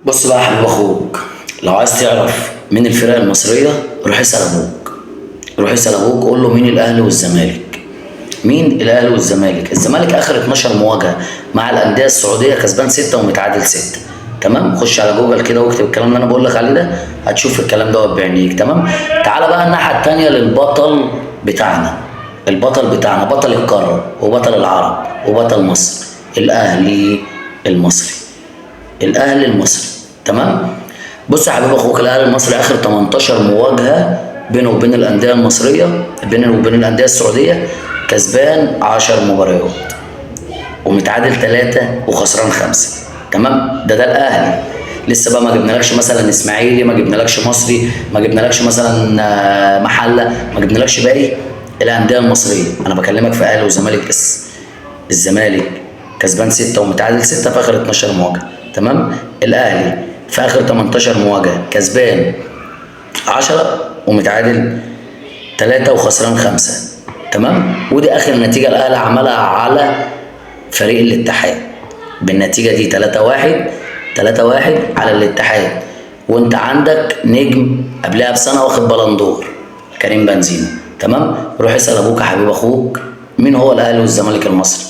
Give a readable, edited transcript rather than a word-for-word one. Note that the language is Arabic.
بص بقى يا حبيب اخوك، لو عايز تعرف مين الفرق المصريه روح اسال ابوك. روح اسال ابوك قول له مين الاهلي والزمالك. مين الاهلي والزمالك؟ الزمالك اخر 12 مواجهه مع الانديه السعوديه كسبان 6 ومتعادل 6. تمام، خش على جوجل كده واكتب الكلام اللي انا بقول لك عليه ده، هتشوف الكلام ده بعينيك. تمام، تعالى بقى الناحيه التانيه للبطل بتاعنا. البطل بتاعنا بطل القاره وبطل العرب وبطل مصر، الاهلي المصري. الاهلي المصري. تمام. بص يا حبيب اخوك، الاهلي المصري اخر 18 مواجهه بينه وبين الانديه المصريه، بينه وبين الانديه السعوديه، كسبان 10 مباريات ومتعادل 3 وخسران 5. تمام، ده الاهلي. لسه بقى ما جبنالكش مثلا اسماعيلي، ما جبنالكش مصري، ما جبنالكش مثلا محله، ما جبنالكش باقي الانديه المصريه. انا بكلمك في اهلي وزمالك بس. الزمالك كسبان 6 ومتعادل 6 في اخر 12 مواجهه. تمام. الاهلي في اخر 18 مواجهه كسبان 10 ومتعادل 3 وخسران 5. تمام، ودي اخر نتيجه الاهلي عملها على فريق الاتحاد بالنتيجه دي 3-1. 3-1 على الاتحاد. وانت عندك نجم قبلها بسنه واخد بلندور، كريم بنزيما. تمام، روح اسال ابوك يا حبيب اخوك مين هو الاهلي والزمالك المصري.